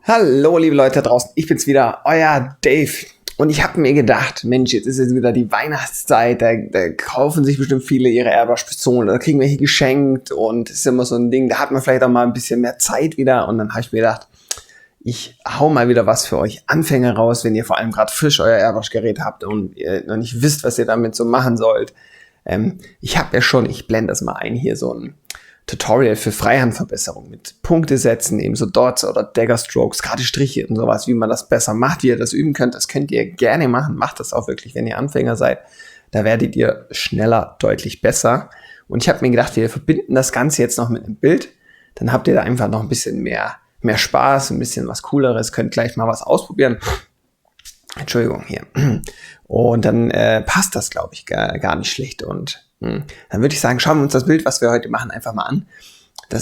Hallo, liebe Leute da draußen, ich bin's wieder, euer Dave. Und ich habe mir gedacht, Mensch, jetzt ist jetzt wieder die Weihnachtszeit, da kaufen sich bestimmt viele ihre Airbrush-Pistolen, da kriegen welche geschenkt und es ist immer so ein Ding, da hat man vielleicht auch mal ein bisschen mehr Zeit wieder. Und dann habe ich mir gedacht, ich hau mal wieder was für euch Anfänger raus, wenn ihr vor allem gerade frisch euer Airbrush-Gerät habt und ihr noch nicht wisst, was ihr damit so machen sollt. Ich blende das mal ein, hier so ein Tutorial für Freihandverbesserung mit Punktesätzen, eben so Dots oder Dagger Strokes, gerade Striche und sowas, wie man das besser macht, wie ihr das üben könnt. Das könnt ihr gerne machen. Macht das auch wirklich, wenn ihr Anfänger seid. Da werdet ihr schneller deutlich besser. Und ich habe mir gedacht, wir verbinden das Ganze jetzt noch mit einem Bild. Dann habt ihr da einfach noch ein bisschen mehr Spaß, ein bisschen was Cooleres. Könnt gleich mal was ausprobieren. Entschuldigung hier. Und dann passt das, glaube ich, gar nicht schlecht. Und dann würde ich sagen, schauen wir uns das Bild, was wir heute machen, einfach mal an.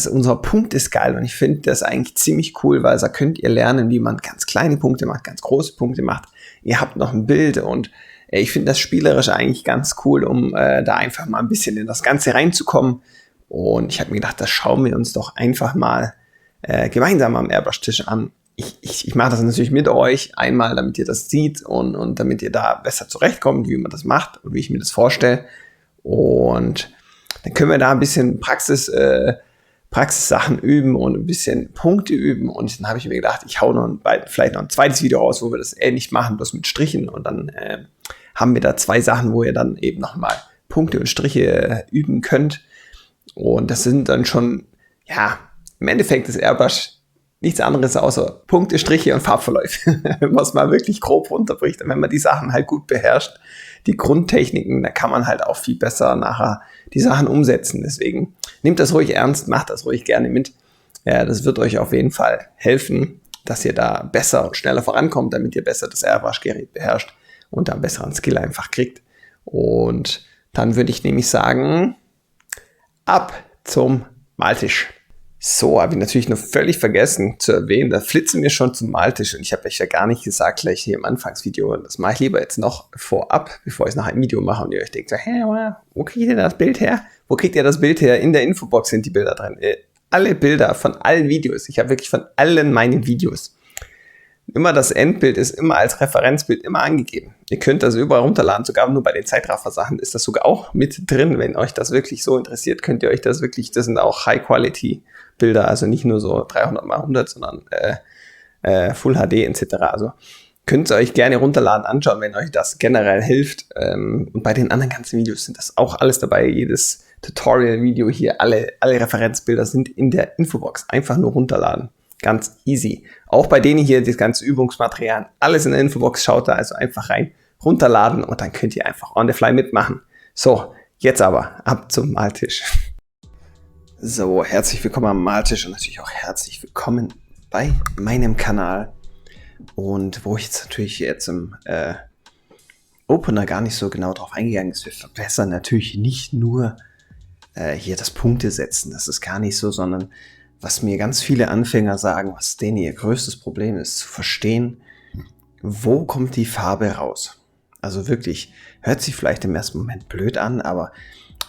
Unser Punkt ist geil und ich finde das eigentlich ziemlich cool, weil da könnt ihr lernen, wie man ganz kleine Punkte macht, ganz große Punkte macht. Ihr habt noch ein Bild und ich finde das spielerisch eigentlich ganz cool, um da einfach mal ein bisschen in das Ganze reinzukommen. Und ich habe mir gedacht, das schauen wir uns doch einfach mal gemeinsam am Airbrush-Tisch an. Ich mache das natürlich mit euch einmal, damit ihr das seht und damit ihr da besser zurechtkommt, wie man das macht und wie ich mir das vorstelle. Und dann können wir da ein bisschen Praxissachen üben und ein bisschen Punkte üben. Und dann habe ich mir gedacht, ich hau vielleicht noch ein zweites Video raus, wo wir das ähnlich machen, bloß mit Strichen. Und dann haben wir da zwei Sachen, wo ihr dann eben nochmal Punkte und Striche üben könnt. Und das sind dann schon, ja, im Endeffekt ist Airbrush nichts anderes außer Punkte, Striche und Farbverläufe, wenn man es mal wirklich grob runterbricht. Und wenn man die Sachen halt gut beherrscht, die Grundtechniken, da kann man halt auch viel besser nachher die Sachen umsetzen. Deswegen nehmt das ruhig ernst, macht das ruhig gerne mit. Ja, das wird euch auf jeden Fall helfen, dass ihr da besser und schneller vorankommt, damit ihr besser das Airbrush-Gerät beherrscht und da einen besseren Skill einfach kriegt. Und dann würde ich nämlich sagen, ab zum Maltisch. So, habe ich natürlich noch völlig vergessen zu erwähnen, da flitzen wir schon zum Maltisch und ich habe euch ja gar nicht gesagt, gleich hier im Anfangsvideo, das mache ich lieber jetzt noch vorab, bevor ich es nachher im Video mache und ihr euch denkt, so, hä, wo kriegt ihr das Bild her? Wo kriegt ihr das Bild her? In der Infobox sind die Bilder drin. Alle Bilder von allen Videos, ich habe wirklich von allen meinen Videos. Immer das Endbild ist immer als Referenzbild immer angegeben. Ihr könnt das überall runterladen, sogar nur bei den Zeitraffer-Sachen ist das sogar auch mit drin. Wenn euch das wirklich so interessiert, könnt ihr euch das wirklich, das sind auch High-Quality-Bilder, also nicht nur so 300x100, sondern Full HD etc. Also könnt ihr euch gerne runterladen, anschauen, wenn euch das generell hilft. Und bei den anderen ganzen Videos sind das auch alles dabei. Jedes Tutorial-Video hier, alle Referenzbilder sind in der Infobox. Einfach nur runterladen. Ganz easy. Auch bei denen hier, das ganze Übungsmaterial, alles in der Infobox, schaut da also einfach rein, runterladen und dann könnt ihr einfach on the fly mitmachen. So, jetzt aber ab zum Maltisch. So, herzlich willkommen am Maltisch und natürlich auch herzlich willkommen bei meinem Kanal. Und wo ich jetzt natürlich im Opener gar nicht so genau drauf eingegangen ist, wir verbessern natürlich nicht nur hier das Punktesetzen, das ist gar nicht so, sondern was mir ganz viele Anfänger sagen, was denen ihr größtes Problem ist, zu verstehen, wo kommt die Farbe raus? Also wirklich, hört sich vielleicht im ersten Moment blöd an, aber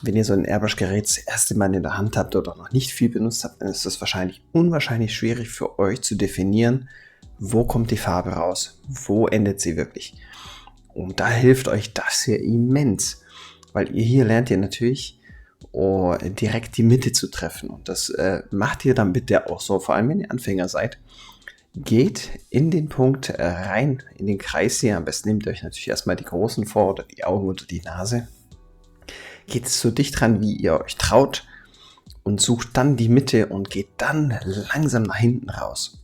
wenn ihr so ein Airbrush-Gerät das erste Mal in der Hand habt oder noch nicht viel benutzt habt, dann ist das unwahrscheinlich schwierig für euch zu definieren, wo kommt die Farbe raus? Wo endet sie wirklich? Und da hilft euch das hier immens, weil hier lernt ihr natürlich direkt die Mitte zu treffen. Und das macht ihr dann bitte auch so, vor allem wenn ihr Anfänger seid. Geht in den Punkt rein, in den Kreis hier. Am besten nehmt ihr euch natürlich erstmal die großen vor oder die Augen oder die Nase. Geht so dicht ran, wie ihr euch traut und sucht dann die Mitte und geht dann langsam nach hinten raus.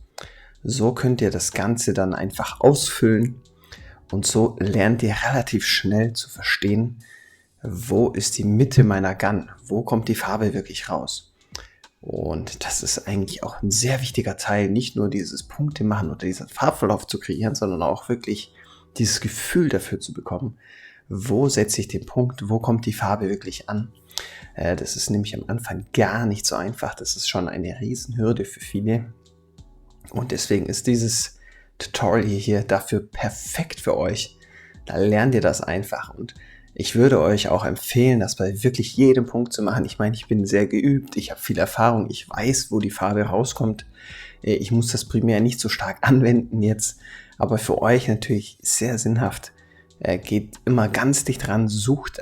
So könnt ihr das Ganze dann einfach ausfüllen und so lernt ihr relativ schnell zu verstehen, wo ist die Mitte meiner Gun? Wo kommt die Farbe wirklich raus? Und das ist eigentlich auch ein sehr wichtiger Teil, nicht nur dieses Punkte machen oder diesen Farbverlauf zu kreieren, sondern auch wirklich dieses Gefühl dafür zu bekommen, wo setze ich den Punkt, wo kommt die Farbe wirklich an. Das ist nämlich am Anfang gar nicht so einfach, das ist schon eine Riesenhürde für viele. Und deswegen ist dieses Tutorial hier dafür perfekt für euch. Da lernt ihr das einfach und ich würde euch auch empfehlen, das bei wirklich jedem Punkt zu machen. Ich meine, ich bin sehr geübt, ich habe viel Erfahrung, ich weiß, wo die Farbe rauskommt. Ich muss das primär nicht so stark anwenden jetzt, aber für euch natürlich sehr sinnhaft. Geht immer ganz dicht ran, versucht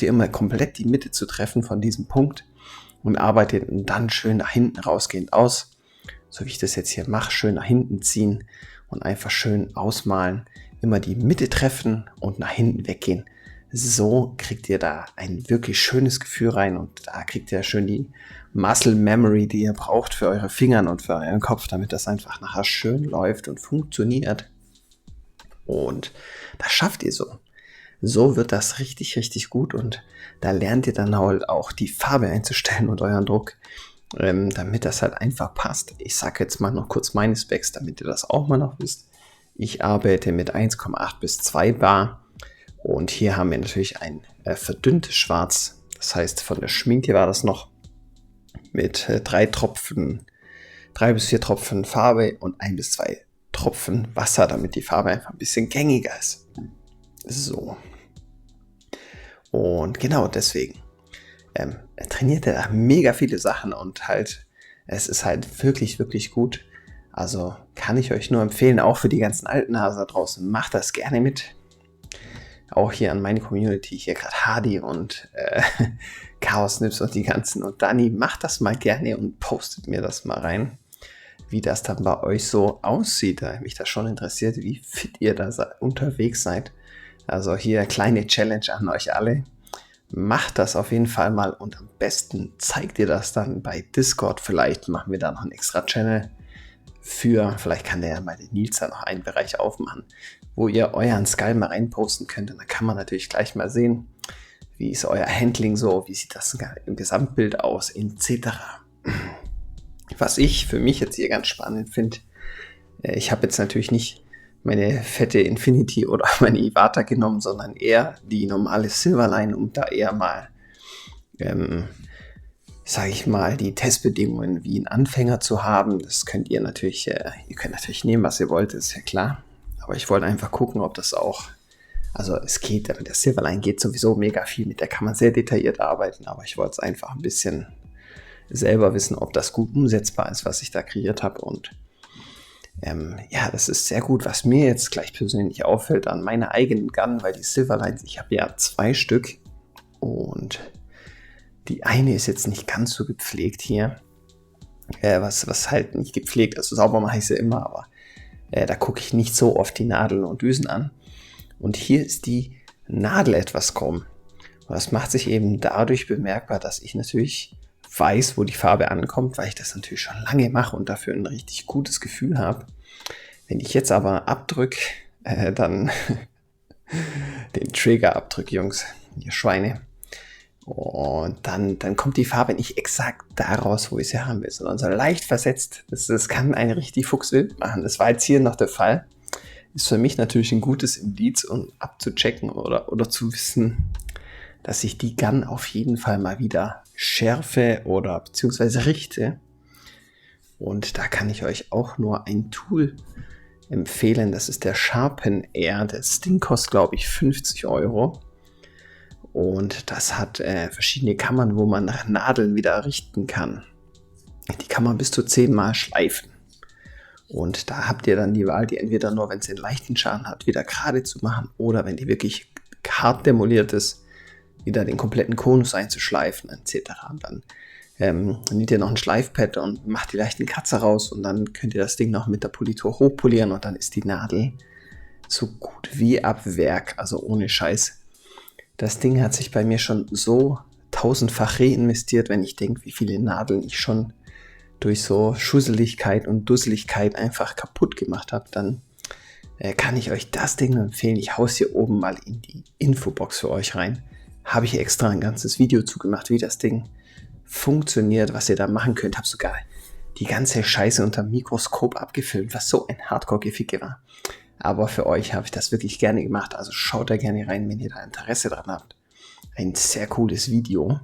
ihr immer komplett die Mitte zu treffen von diesem Punkt und arbeitet dann schön nach hinten rausgehend aus. So wie ich das jetzt hier mache, schön nach hinten ziehen und einfach schön ausmalen. Immer die Mitte treffen und nach hinten weggehen. So kriegt ihr da ein wirklich schönes Gefühl rein und da kriegt ihr schön die Muscle Memory, die ihr braucht für eure Fingern und für euren Kopf, damit das einfach nachher schön läuft und funktioniert. Und das schafft ihr so. So wird das richtig, richtig gut und da lernt ihr dann halt auch die Farbe einzustellen und euren Druck, damit das halt einfach passt. Ich sage jetzt mal noch kurz meine Specs, damit ihr das auch mal noch wisst. Ich arbeite mit 1,8 bis 2 Bar. Und hier haben wir natürlich ein verdünntes Schwarz. Das heißt, von der Schminke war das noch mit 3 bis 4 Tropfen Farbe und 1 bis 2 Tropfen Wasser, damit die Farbe einfach ein bisschen gängiger ist. So. Und genau deswegen trainiert er da mega viele Sachen und halt, es ist halt wirklich, wirklich gut. Also kann ich euch nur empfehlen, auch für die ganzen alten Hasen da draußen, macht das gerne mit. Auch hier an meine Community, hier gerade Hardy und Chaos Nips und die ganzen und Dani, macht das mal gerne und postet mir das mal rein, wie das dann bei euch so aussieht. Da mich das schon interessiert, wie fit ihr da unterwegs seid. Also hier kleine Challenge an euch alle. Macht das auf jeden Fall mal und am besten zeigt ihr das dann bei Discord. Vielleicht machen wir da noch einen extra Channel für, vielleicht kann der ja mal den Nils da noch einen Bereich aufmachen, wo ihr euren Skull mal reinposten könnt. Und dann kann man natürlich gleich mal sehen, wie ist euer Handling so, wie sieht das im Gesamtbild aus, etc. Was ich für mich jetzt hier ganz spannend finde, ich habe jetzt natürlich nicht meine fette Infinity oder meine Iwata genommen, sondern eher die normale Silverline, um da eher mal, sage ich mal, die Testbedingungen wie ein Anfänger zu haben. Das könnt ihr natürlich, ihr könnt natürlich nehmen, was ihr wollt, ist ja klar. Aber ich wollte einfach gucken, ob das auch, also es geht, mit der Silverline geht sowieso mega viel, mit der kann man sehr detailliert arbeiten, aber ich wollte es einfach ein bisschen selber wissen, ob das gut umsetzbar ist, was ich da kreiert habe und ja, das ist sehr gut, was mir jetzt gleich persönlich auffällt an meiner eigenen Gun, weil die Silverlines, ich habe ja 2 Stück und die eine ist jetzt nicht ganz so gepflegt hier, was halt nicht gepflegt, also sauber mache ich sie immer, aber da gucke ich nicht so oft die Nadeln und Düsen an. Und hier ist die Nadel etwas krumm. Und das macht sich eben dadurch bemerkbar, dass ich natürlich weiß, wo die Farbe ankommt, weil ich das natürlich schon lange mache und dafür ein richtig gutes Gefühl habe. Wenn ich jetzt aber abdrücke, dann den Trigger abdrücke, Jungs, ihr Schweine. Und dann kommt die Farbe nicht exakt daraus, wo ich sie haben will, sondern so leicht versetzt. Das kann ein richtig Fuchswild machen. Das war jetzt hier noch der Fall. Ist für mich natürlich ein gutes Indiz, um abzuchecken oder zu wissen, dass ich die Gun auf jeden Fall mal wieder schärfe oder beziehungsweise richte. Und da kann ich euch auch nur ein Tool empfehlen. Das ist der Sharpen Air. Das Ding kostet, glaube ich, 50 €. Und das hat verschiedene Kammern, wo man Nadeln wieder richten kann. Die kann man bis zu 10 Mal schleifen. Und da habt ihr dann die Wahl, die entweder nur, wenn sie einen leichten Schaden hat, wieder gerade zu machen oder wenn die wirklich hart demoliert ist, wieder den kompletten Konus einzuschleifen etc. Und dann nehmt ihr noch ein Schleifpad und macht die leichten Kratzer raus und dann könnt ihr das Ding noch mit der Politur hochpolieren und dann ist die Nadel so gut wie ab Werk, also ohne Scheiß. Das Ding hat sich bei mir schon so 1000-fach reinvestiert, wenn ich denke, wie viele Nadeln ich schon durch so Schusseligkeit und Dusseligkeit einfach kaputt gemacht habe, dann kann ich euch das Ding nur empfehlen. Ich hau's hier oben mal in die Infobox für euch rein. Habe ich extra ein ganzes Video zugemacht, wie das Ding funktioniert, was ihr da machen könnt. Habe sogar die ganze Scheiße unter dem Mikroskop abgefilmt, was so ein Hardcore-Geficke war. Aber für euch habe ich das wirklich gerne gemacht. Also schaut da gerne rein, wenn ihr da Interesse dran habt. Ein sehr cooles Video.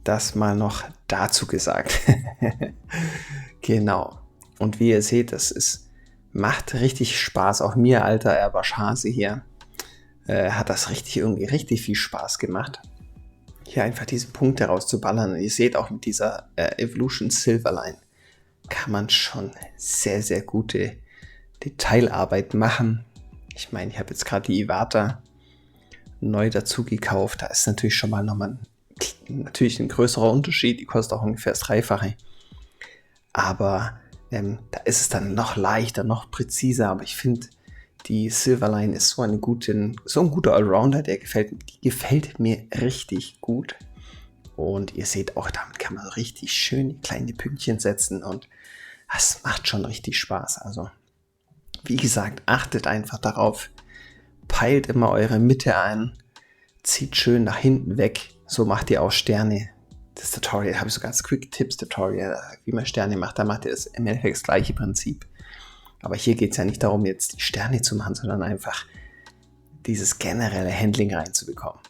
Das mal noch dazu gesagt. Genau. Und wie ihr seht, macht richtig Spaß. Auch mir, alter Erbashase hier, hat das richtig viel Spaß gemacht. Hier einfach diese Punkte rauszuballern. Und ihr seht auch mit dieser Evolution Silverline, kann man schon sehr, sehr gute Detailarbeit machen. Ich meine, ich habe jetzt gerade die Iwata neu dazu gekauft. Da ist natürlich schon mal nochmal natürlich ein größerer Unterschied. Die kostet auch ungefähr das Dreifache. Aber da ist es dann noch leichter, noch präziser. Aber ich finde, die Silverline ist so ein guter Allrounder. Die gefällt mir richtig gut. Und ihr seht auch, damit kann man richtig schön kleine Pünktchen setzen. Und das macht schon richtig Spaß. Also, wie gesagt, achtet einfach darauf. Peilt immer eure Mitte ein. Zieht schön nach hinten weg. So macht ihr auch Sterne. Das Tutorial habe ich sogar als Quick-Tips-Tutorial, wie man Sterne macht. Da macht ihr das im Endeffekt das gleiche Prinzip. Aber hier geht es ja nicht darum, jetzt die Sterne zu machen, sondern einfach dieses generelle Handling reinzubekommen.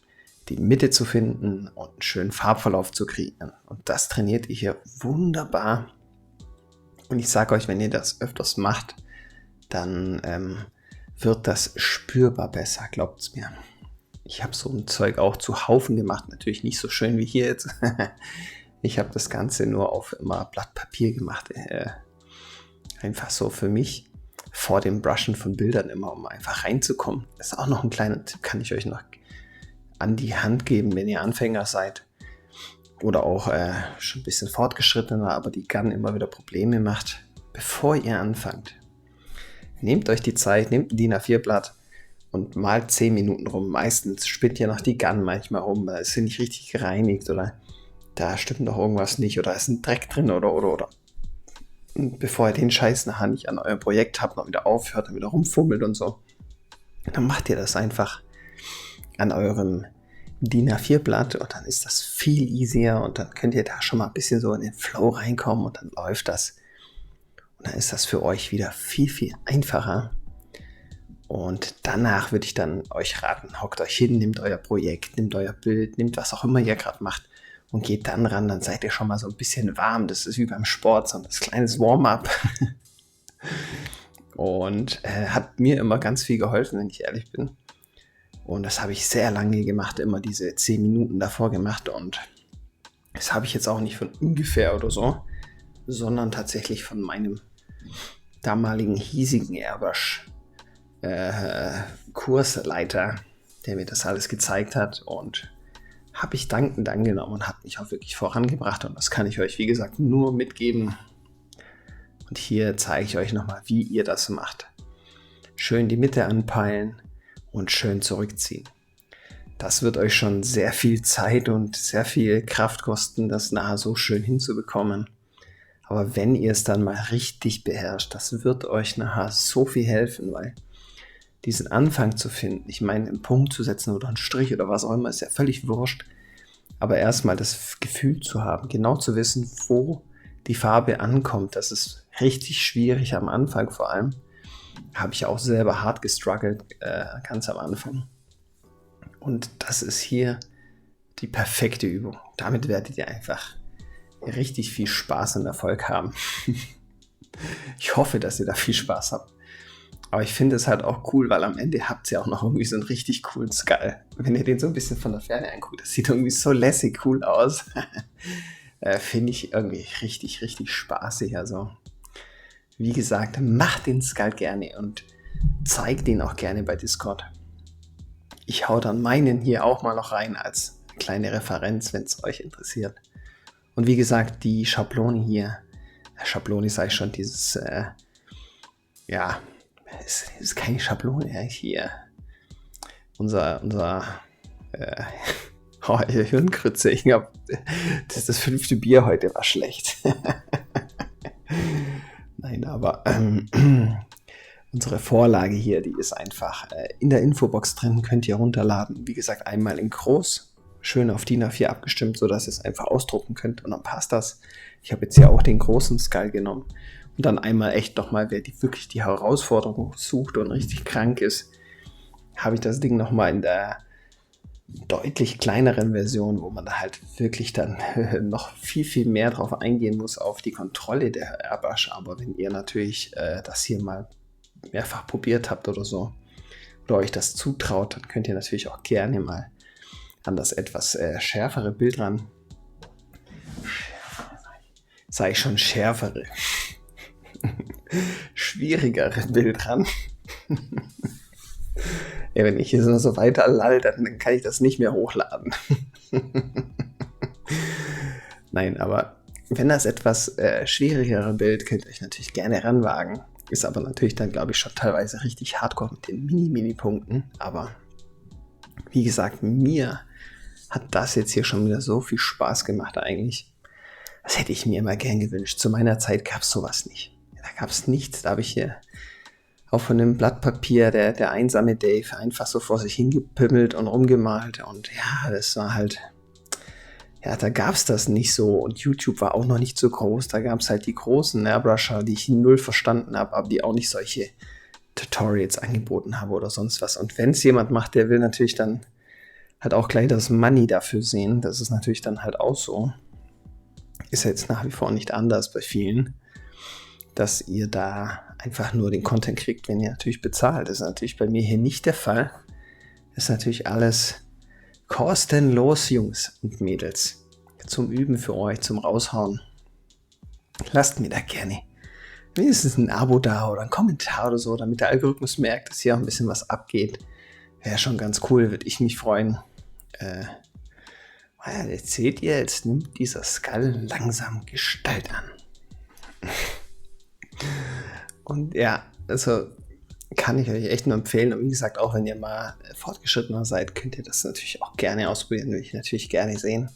Die Mitte zu finden und einen schönen Farbverlauf zu kreieren. Und das trainiert ihr hier wunderbar. Und ich sage euch, wenn ihr das öfters macht, dann wird das spürbar besser, glaubt es mir. Ich habe so ein Zeug auch zu Haufen gemacht, natürlich nicht so schön wie hier jetzt. Ich habe das Ganze nur auf immer Blatt Papier gemacht. Einfach so für mich vor dem Brushen von Bildern immer, um einfach reinzukommen. Das ist auch noch ein kleiner Tipp, kann ich euch noch an die Hand geben, wenn ihr Anfänger seid. Oder auch schon ein bisschen fortgeschrittener, aber die Gun immer wieder Probleme macht. Bevor ihr anfangt, nehmt euch die Zeit, nehmt ein DIN A4-Blatt und malt 10 Minuten rum. Meistens spinnt ja noch die Gun manchmal rum, da ist sie nicht richtig gereinigt oder da stimmt noch irgendwas nicht oder ist ein Dreck drin oder. Und bevor ihr den Scheiß nachher nicht an eurem Projekt habt, noch wieder aufhört und wieder rumfummelt und so, dann macht ihr das einfach an eurem DIN A4-Blatt und dann ist das viel easier und dann könnt ihr da schon mal ein bisschen so in den Flow reinkommen und dann läuft das. Und dann ist das für euch wieder viel, viel einfacher. Und danach würde ich dann euch raten, hockt euch hin, nehmt euer Projekt, nehmt euer Bild, nehmt was auch immer ihr gerade macht und geht dann ran, dann seid ihr schon mal so ein bisschen warm. Das ist wie beim Sport, so ein kleines Warm-up. Und hat mir immer ganz viel geholfen, wenn ich ehrlich bin. Und das habe ich sehr lange gemacht, immer diese 10 Minuten davor gemacht. Und das habe ich jetzt auch nicht von ungefähr oder so, sondern tatsächlich von meinem damaligen hiesigen Airbrush Kursleiter, der mir das alles gezeigt hat und habe ich dankend angenommen und hat mich auch wirklich vorangebracht und das kann ich euch, wie gesagt, nur mitgeben. Und hier zeige ich euch nochmal, wie ihr das macht. Schön die Mitte anpeilen und schön zurückziehen. Das wird euch schon sehr viel Zeit und sehr viel Kraft kosten, das nachher so schön hinzubekommen. Aber wenn ihr es dann mal richtig beherrscht, das wird euch nachher so viel helfen, weil diesen Anfang zu finden, ich meine, einen Punkt zu setzen oder einen Strich oder was auch immer, ist ja völlig wurscht. Aber erstmal das Gefühl zu haben, genau zu wissen, wo die Farbe ankommt, das ist richtig schwierig am Anfang vor allem. Habe ich auch selber hart gestruggelt, ganz am Anfang. Und das ist hier die perfekte Übung. Damit werdet ihr einfach richtig viel Spaß und Erfolg haben. Ich hoffe, dass ihr da viel Spaß habt. Aber ich finde es halt auch cool, weil am Ende habt ihr auch noch irgendwie so einen richtig coolen Skull. Wenn ihr den so ein bisschen von der Ferne anguckt, das sieht irgendwie so lässig cool aus. Finde ich irgendwie richtig, richtig spaßig. Also, wie gesagt, macht den Skull gerne und zeigt den auch gerne bei Discord. Ich hau dann meinen hier auch mal noch rein als kleine Referenz, wenn es euch interessiert. Und wie gesagt, die Schablone hier, Schablone sage ich schon, dieses, ist keine Schablone, hier. Unser Hirnkrütze, ich glaube, das 5. Bier heute war schlecht. Nein, aber unsere Vorlage hier, die ist einfach in der Infobox drin, könnt ihr runterladen. Wie gesagt, einmal in groß, schön auf DIN A4 abgestimmt, sodass ihr es einfach ausdrucken könnt und dann passt das. Ich habe jetzt ja auch den großen Skull genommen und dann einmal echt nochmal, wer wirklich die Herausforderung sucht und richtig krank ist, habe ich das Ding nochmal in der deutlich kleineren Version, wo man da halt wirklich dann noch viel, viel mehr drauf eingehen muss auf die Kontrolle der Airbrush. Aber wenn ihr natürlich das hier mal mehrfach probiert habt oder so oder euch das zutraut, dann könnt ihr natürlich auch gerne mal an das etwas schärfere Bild ran. Sage ich schon schärfere. schwierigere Bild ran. Ja, wenn ich hier so weiter lall, dann kann ich das nicht mehr hochladen. Nein, aber wenn das etwas schwierigere Bild, könnt ihr euch natürlich gerne ranwagen. Ist aber natürlich dann, glaube ich, schon teilweise richtig hardcore mit den Mini-Punkten. Aber wie gesagt, mir hat das jetzt hier schon wieder so viel Spaß gemacht eigentlich. Das hätte ich mir immer gern gewünscht. Zu meiner Zeit gab es sowas nicht. Da gab es nichts. Da habe ich hier auf von einem Blatt Papier der einsame Dave einfach so vor sich hingepimmelt und rumgemalt. Und ja, das war halt... Ja, da gab es das nicht so und YouTube war auch noch nicht so groß. Da gab es halt die großen Airbrusher, die ich null verstanden habe, aber die auch nicht solche Tutorials angeboten haben oder sonst was. Und wenn es jemand macht, der will natürlich dann halt auch gleich das Money dafür sehen. Das ist natürlich dann halt auch so. Ist ja jetzt nach wie vor nicht anders bei vielen, dass ihr da einfach nur den Content kriegt, wenn ihr natürlich bezahlt. Das ist natürlich bei mir hier nicht der Fall. Das ist natürlich alles kostenlos, Jungs und Mädels. Zum Üben für euch, zum Raushauen. Lasst mir da gerne wenigstens ein Abo da oder ein Kommentar oder so, damit der Algorithmus merkt, dass hier auch ein bisschen was abgeht. Wäre schon ganz cool, würde ich mich freuen. Jetzt seht ihr, jetzt nimmt dieser Skull langsam Gestalt an. Und ja, also kann ich euch echt nur empfehlen. Und wie gesagt, auch wenn ihr mal fortgeschrittener seid, könnt ihr das natürlich auch gerne ausprobieren. Würde ich natürlich gerne sehen.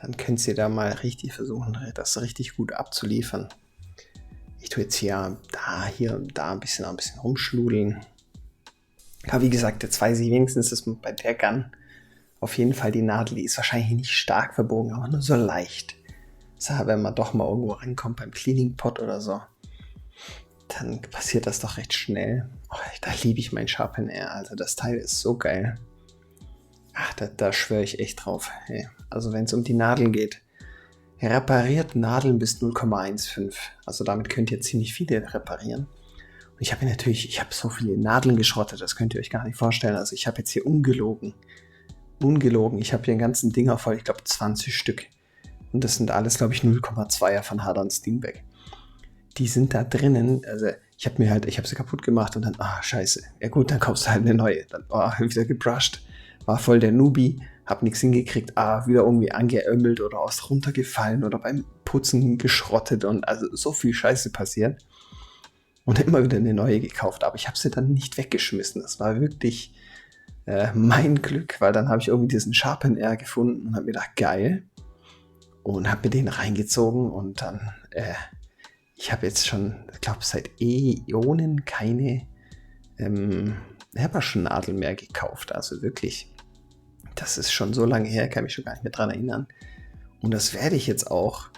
Dann könnt ihr da mal richtig versuchen, das richtig gut abzuliefern. Ich tue jetzt hier und da ein bisschen rumschludeln. Aber wie gesagt, jetzt weiß ich wenigstens, dass bei der Gun auf jeden Fall die Nadel, die ist wahrscheinlich nicht stark verbogen, aber nur so leicht. So, wenn man doch mal irgendwo rankommt beim Cleaning Pot oder so, dann passiert das doch recht schnell. Oh, da liebe ich mein Sharpen Air. Also das Teil ist so geil. Ach, da schwöre ich echt drauf. Hey. Also wenn es um die Nadeln geht. Repariert Nadeln bis 0,15. Also damit könnt ihr ziemlich viele reparieren. Und ich habe so viele Nadeln geschrottet, das könnt ihr euch gar nicht vorstellen. Also ich habe jetzt hier ungelogen. Ich habe hier einen ganzen Dinger voll, ich glaube 20 Stück. Und das sind alles, glaube ich, 0,2er von Harder Steenbeck. Die sind da drinnen, also ich habe sie kaputt gemacht und dann, scheiße. Ja gut, dann kaufst du halt eine neue. Dann, wieder gebrushed. War voll der Newbie, hab nichts hingekriegt, wieder irgendwie angeömmelt oder aus runtergefallen oder beim Putzen geschrottet und also so viel Scheiße passiert. Und immer wieder eine neue gekauft, aber ich habe sie dann nicht weggeschmissen. Das war wirklich mein Glück, weil dann habe ich irgendwie diesen Sharpen Air gefunden und habe mir gedacht, geil. Und habe mir den reingezogen und dann, ich habe jetzt schon, ich glaube, seit Äonen keine Airbrush-Nadel mehr gekauft. Also wirklich, das ist schon so lange her, kann mich schon gar nicht mehr dran erinnern. Und das werde ich jetzt auch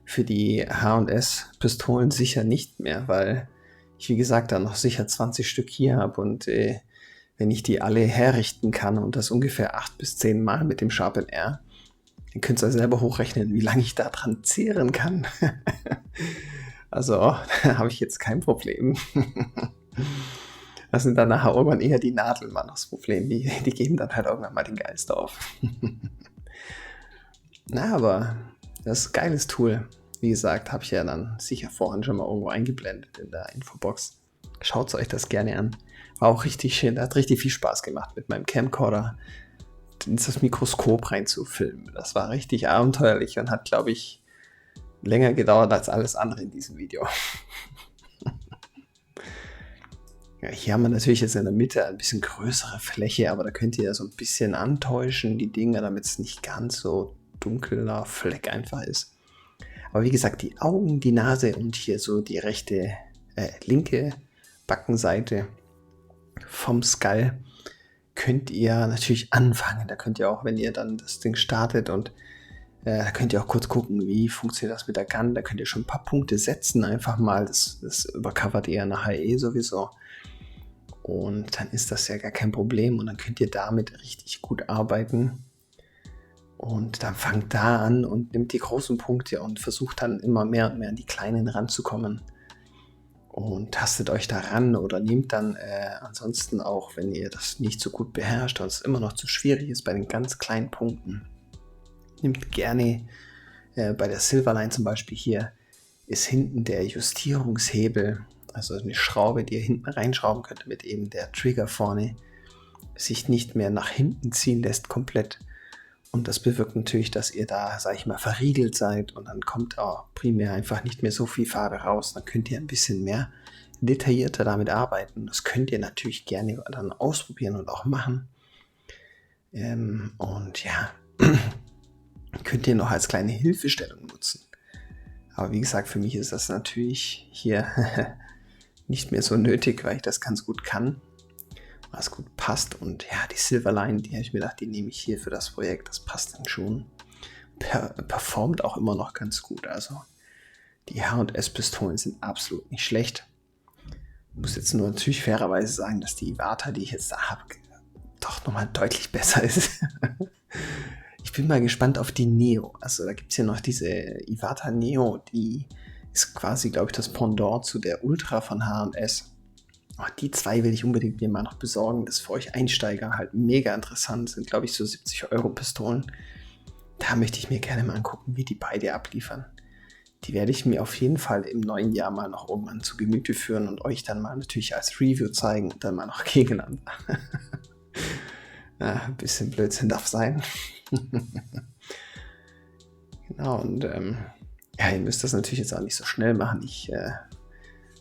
für die H&S-Pistolen sicher nicht mehr, weil ich, wie gesagt, da noch sicher 20 Stück hier habe und wenn ich die alle herrichten kann und das ungefähr 8 bis 10 Mal mit dem Sharpen Air, dann könnt ihr selber hochrechnen, wie lange ich da dran zehren kann. Also, da habe ich jetzt kein Problem. Das sind dann nachher irgendwann eher die Nadeln mal noch das Problem. Die geben dann halt irgendwann mal den Geist auf. Na, aber das ist ein geiles Tool. Wie gesagt, habe ich ja dann sicher vorhin schon mal irgendwo eingeblendet in der Infobox. Schaut euch das gerne an. War auch richtig schön, hat richtig viel Spaß gemacht, mit meinem Camcorder ins das Mikroskop reinzufilmen. Das war richtig abenteuerlich und hat, glaube ich, länger gedauert als alles andere in diesem Video. Ja, hier haben wir natürlich jetzt in der Mitte ein bisschen größere Fläche, aber da könnt ihr ja so ein bisschen antäuschen, die Dinge, damit es nicht ganz so dunkler Fleck einfach ist. Aber wie gesagt, die Augen, die Nase und hier so die linke Backenseite vom Skull könnt ihr natürlich anfangen. Da könnt ihr auch, wenn ihr dann das Ding startet und da könnt ihr auch kurz gucken, wie funktioniert das mit der Gun. Da könnt ihr schon ein paar Punkte setzen, einfach mal. Das übercovert ihr nachher sowieso. Und dann ist das ja gar kein Problem und dann könnt ihr damit richtig gut arbeiten. Und dann fangt da an und nimmt die großen Punkte und versucht dann immer mehr und mehr an die kleinen ranzukommen. Und tastet euch da ran oder nehmt dann ansonsten auch, wenn ihr das nicht so gut beherrscht und es immer noch zu schwierig ist bei den ganz kleinen Punkten, nehmt gerne bei der Silverline zum Beispiel hier ist hinten der Justierungshebel, also eine Schraube, die ihr hinten reinschrauben könnt, damit eben der Trigger vorne sich nicht mehr nach hinten ziehen lässt komplett. Und das bewirkt natürlich, dass ihr da, sag ich mal, verriegelt seid und dann kommt auch primär einfach nicht mehr so viel Farbe raus. Dann könnt ihr ein bisschen mehr detaillierter damit arbeiten. Das könnt ihr natürlich gerne dann ausprobieren und auch machen. Und ja, könnt ihr noch als kleine Hilfestellung nutzen. Aber wie gesagt, für mich ist das natürlich hier nicht mehr so nötig, weil ich das ganz gut kann, was gut passt. Und ja, die Silverline, die habe ich mir gedacht, die nehme ich hier für das Projekt. Das passt dann schon. Performt auch immer noch ganz gut. Also die H&S-Pistolen sind absolut nicht schlecht. Ich muss jetzt nur natürlich fairerweise sagen, dass die Iwata, die ich jetzt da habe, doch nochmal deutlich besser ist. Ich bin mal gespannt auf die Neo. Also da gibt es ja noch diese Iwata Neo, die ist quasi, glaube ich, das Pendant zu der Ultra von H&S. Oh, die zwei will ich unbedingt mir mal noch besorgen. Das ist für euch Einsteiger halt mega interessant. Sind, glaube ich, so 70 € Pistolen. Da möchte ich mir gerne mal angucken, wie die beide abliefern. Die werde ich mir auf jeden Fall im neuen Jahr mal noch irgendwann zu Gemüte führen und euch dann mal natürlich als Review zeigen und dann mal noch gegeneinander. Ja, ein bisschen Blödsinn darf sein. Genau, und ja, ihr müsst das natürlich jetzt auch nicht so schnell machen. Ich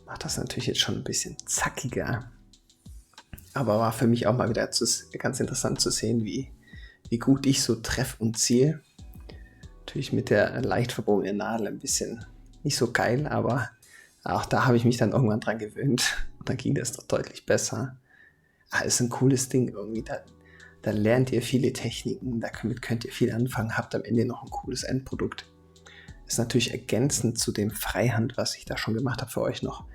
mache das natürlich jetzt schon ein bisschen zackiger. Aber war für mich auch mal wieder ganz interessant zu sehen, wie gut ich so treffe und ziele. Natürlich mit der leicht verbogenen Nadel ein bisschen nicht so geil, aber auch da habe ich mich dann irgendwann dran gewöhnt. Und dann ging das doch deutlich besser. Ist ein cooles Ding irgendwie. Da lernt ihr viele Techniken, damit könnt ihr viel anfangen, habt am Ende noch ein cooles Endprodukt. Ist natürlich ergänzend zu dem Freihand, was ich da schon gemacht habe für euch noch.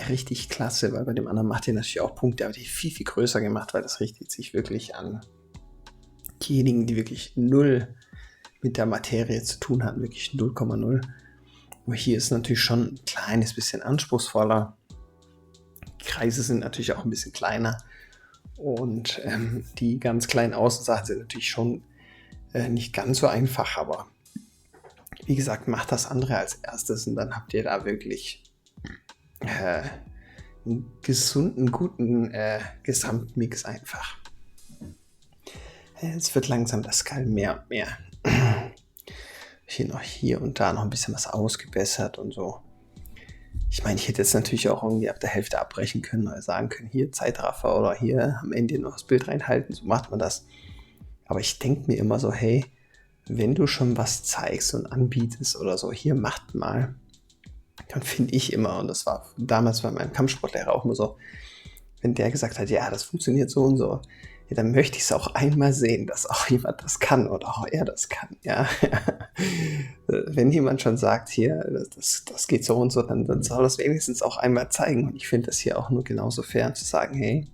Richtig klasse, weil bei dem anderen macht ihr natürlich auch Punkte, aber die viel, viel größer gemacht, weil das richtet sich wirklich an diejenigen, die wirklich null mit der Materie zu tun hatten, wirklich 0,0. Aber hier ist natürlich schon ein kleines bisschen anspruchsvoller. Die Kreise sind natürlich auch ein bisschen kleiner. Und die ganz kleinen Außensachen sind natürlich schon nicht ganz so einfach, aber wie gesagt, macht das andere als erstes und dann habt ihr da wirklich einen gesunden, guten Gesamtmix einfach. Es wird langsam das Skal mehr und mehr. Hier und da noch ein bisschen was ausgebessert und so. Ich meine, ich hätte jetzt natürlich auch irgendwie ab der Hälfte abbrechen können oder sagen können, hier Zeitraffer oder hier am Ende noch das Bild reinhalten, so macht man das. Aber ich denke mir immer so, hey, wenn du schon was zeigst und anbietest oder so, hier macht mal, dann finde ich immer, und das war damals bei meinem Kampfsportlehrer auch immer so, wenn der gesagt hat, ja, das funktioniert so und so, ja, dann möchte ich es auch einmal sehen, dass auch jemand das kann oder auch er das kann, ja. Wenn jemand schon sagt, hier, das geht so und so, dann soll das wenigstens auch einmal zeigen. Und ich finde das hier auch nur genauso fair zu sagen, hey,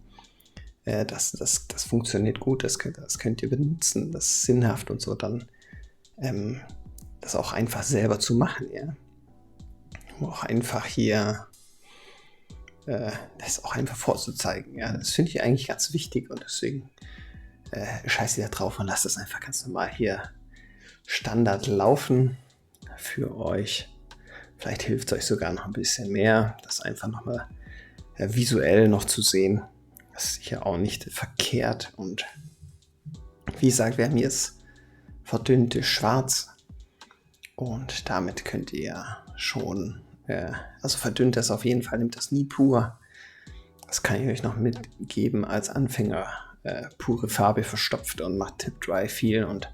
das funktioniert gut, das könnt ihr benutzen, das ist sinnhaft und so, dann das auch einfach selber zu machen, ja. Auch einfach hier das auch einfach vorzuzeigen, ja. Das finde ich eigentlich ganz wichtig und deswegen scheiße da drauf und lasst das einfach ganz normal hier Standard laufen für euch. Vielleicht hilft es euch sogar noch ein bisschen mehr, das einfach nochmal visuell noch zu sehen. Das ist sicher auch nicht verkehrt. Und wie gesagt, wir haben jetzt verdünnte Schwarz. Und damit könnt ihr schon, also verdünnt das auf jeden Fall, nimmt das nie pur. Das kann ich euch noch mitgeben als Anfänger. Pure Farbe verstopft und macht Tip-Dry viel und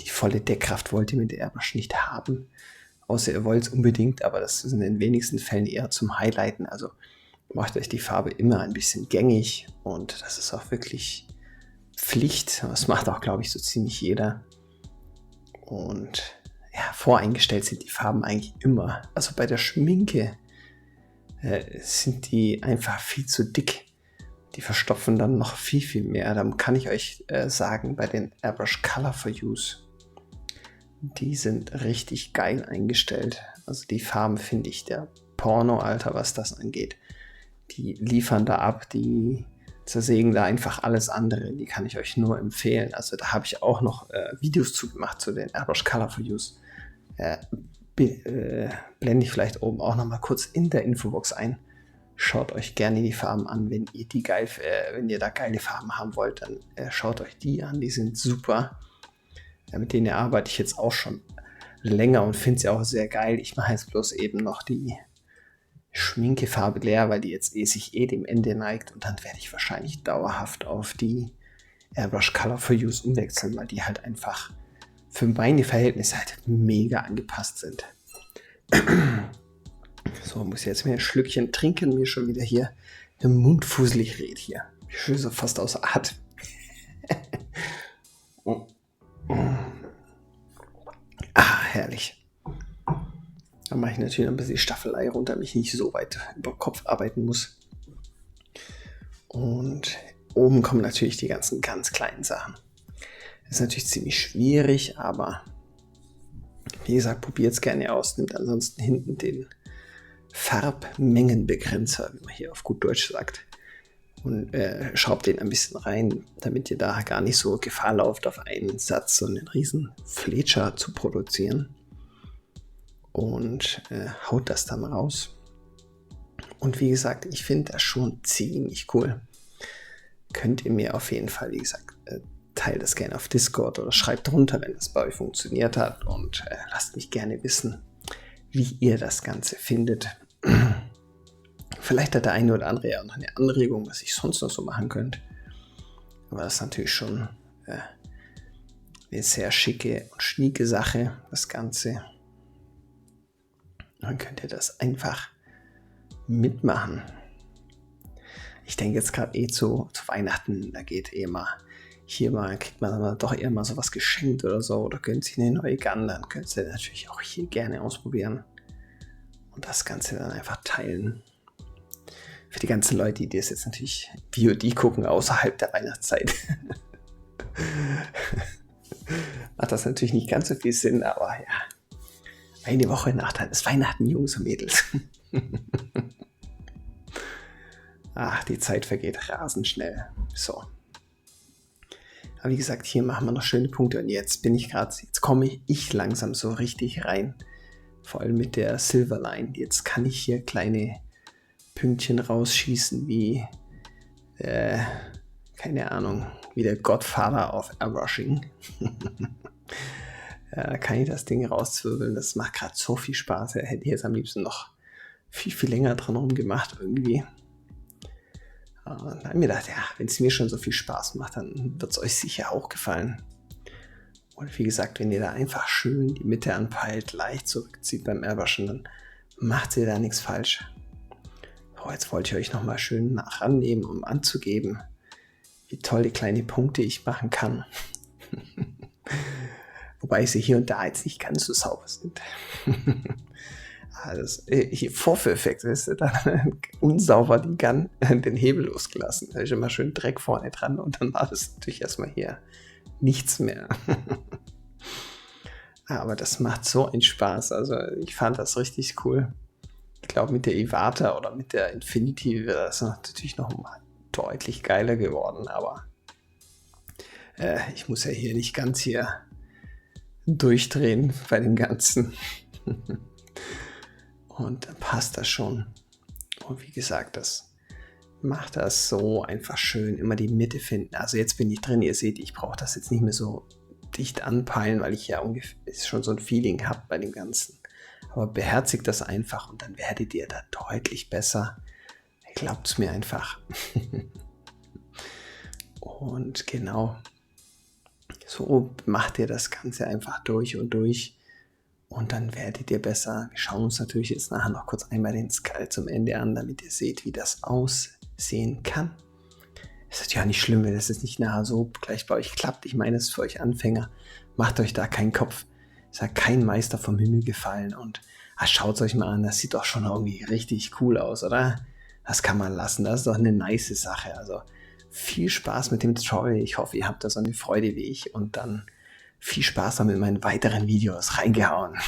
die volle Deckkraft wollt ihr mit der Airbrush nicht haben. Außer ihr wollt es unbedingt, aber das ist in den wenigsten Fällen eher zum Highlighten. Also macht euch die Farbe immer ein bisschen gängig und das ist auch wirklich Pflicht. Das macht auch, glaube ich, so ziemlich jeder. Und ja, voreingestellt sind die Farben eigentlich immer. Also bei der Schminke sind die einfach viel zu dick. Die verstopfen dann noch viel, viel mehr. Dann kann ich euch sagen, bei den Airbrush Color for Use, die sind richtig geil eingestellt. Also die Farben finde ich der Porno, Alter, was das angeht. Die liefern da ab, die zersägen da einfach alles andere. Die kann ich euch nur empfehlen. Also da habe ich auch noch Videos zu gemacht zu den Airbrush Color for Use. blende ich vielleicht oben auch nochmal kurz in der Infobox ein. Schaut euch gerne die Farben an, wenn ihr da geile Farben haben wollt, dann schaut euch die an, die sind super. Ja, mit denen arbeite ich jetzt auch schon länger und finde sie auch sehr geil. Ich mache jetzt bloß eben noch die Schminkefarbe leer, weil die jetzt sich dem Ende neigt, und dann werde ich wahrscheinlich dauerhaft auf die Airbrush Color for Use umwechseln, weil die halt einfach für meine Verhältnisse halt mega angepasst sind. So, muss ich jetzt mir ein Schlückchen trinken, mir schon wieder hier im Mund fusselig red hier. Ich bin so fast außer Atem. Herrlich. Dann mache ich natürlich ein bisschen die Staffelei runter, damit ich nicht so weit über Kopf arbeiten muss. Und oben kommen natürlich die ganzen ganz kleinen Sachen. Das ist natürlich ziemlich schwierig, aber wie gesagt, probiert es gerne aus. Nimmt ansonsten hinten den Farbmengenbegrenzer, wie man hier auf gut Deutsch sagt, und schraubt den ein bisschen rein, damit ihr da gar nicht so Gefahr lauft, auf einen Satz so einen riesen Fletcher zu produzieren. Und haut das dann raus. Und wie gesagt, ich finde das schon ziemlich cool. Könnt ihr mir auf jeden Fall, wie gesagt, teilt das gerne auf Discord oder schreibt drunter, wenn das bei euch funktioniert hat, und lasst mich gerne wissen, wie ihr das Ganze findet. Vielleicht hat der eine oder andere ja noch eine Anregung, was ich sonst noch so machen könnte. Aber das ist natürlich schon eine sehr schicke und schnieke Sache, das Ganze. Dann könnt ihr das einfach mitmachen. Ich denke jetzt gerade zu Weihnachten, da geht kriegt man aber doch eher mal sowas geschenkt oder so, oder gönnt sich eine neue Gun, dann könnt ihr natürlich auch hier gerne ausprobieren und das Ganze dann einfach teilen. Für die ganzen Leute, die das jetzt natürlich VOD gucken, außerhalb der Weihnachtszeit, macht das natürlich nicht ganz so viel Sinn, aber ja, eine Woche nach dann ist Weihnachten, Jungs und Mädels. Ach, die Zeit vergeht rasend schnell. So. Aber wie gesagt, hier machen wir noch schöne Punkte, und jetzt komme ich langsam so richtig rein. Vor allem mit der Silverline. Jetzt kann ich hier kleine Pünktchen rausschießen wie, keine Ahnung, wie der Godfather of Airbrushing. Da kann ich das Ding rauszwirbeln. Das macht gerade so viel Spaß. Hätte ich jetzt am liebsten noch viel, viel länger dran rumgemacht irgendwie. Und dann habe ich mir gedacht, ja, wenn es mir schon so viel Spaß macht, dann wird es euch sicher auch gefallen. Und wie gesagt, wenn ihr da einfach schön die Mitte anpeilt, leicht zurückzieht beim Airbrushen, dann macht ihr da nichts falsch. So, jetzt wollte ich euch nochmal schön rannehmen, um anzugeben, wie toll die kleinen Punkte ich machen kann. Wobei sie hier und da jetzt nicht ganz so sauber sind. Also, hier Vorführeffekt ist dann unsauber die Gun, den Hebel losgelassen. Da ist immer schön Dreck vorne dran, und dann war das natürlich erstmal hier nichts mehr. Aber das macht so einen Spaß. Also ich fand das richtig cool. Ich glaube, mit der Iwata oder mit der Infinity wäre das natürlich noch mal deutlich geiler geworden. Aber ich muss ja hier nicht ganz hier durchdrehen bei dem Ganzen. Und dann passt das schon. Und wie gesagt, das macht das so einfach schön. Immer die Mitte finden. Also jetzt bin ich drin. Ihr seht, ich brauche das jetzt nicht mehr so dicht anpeilen, weil ich ja ungefähr schon so ein Feeling habe bei dem Ganzen. Aber beherzigt das einfach, und dann werdet ihr da deutlich besser. Glaubt es mir einfach. Und genau. So macht ihr das Ganze einfach durch und durch. Und dann werdet ihr besser. Wir schauen uns natürlich jetzt nachher noch kurz einmal den Skull zum Ende an, damit ihr seht, wie das aussehen kann. Ist natürlich auch nicht schlimm, wenn das jetzt nicht nachher so gleich bei euch klappt. Ich meine, es ist für euch Anfänger. Macht euch da keinen Kopf. Ist ja kein Meister vom Himmel gefallen. Und schaut es euch mal an, das sieht doch schon irgendwie richtig cool aus, oder? Das kann man lassen. Das ist doch eine nice Sache. Also viel Spaß mit dem Tutorial. Ich hoffe, ihr habt da so eine Freude wie ich. Und dann viel Spaß damit in meinen weiteren Videos. Reingehauen.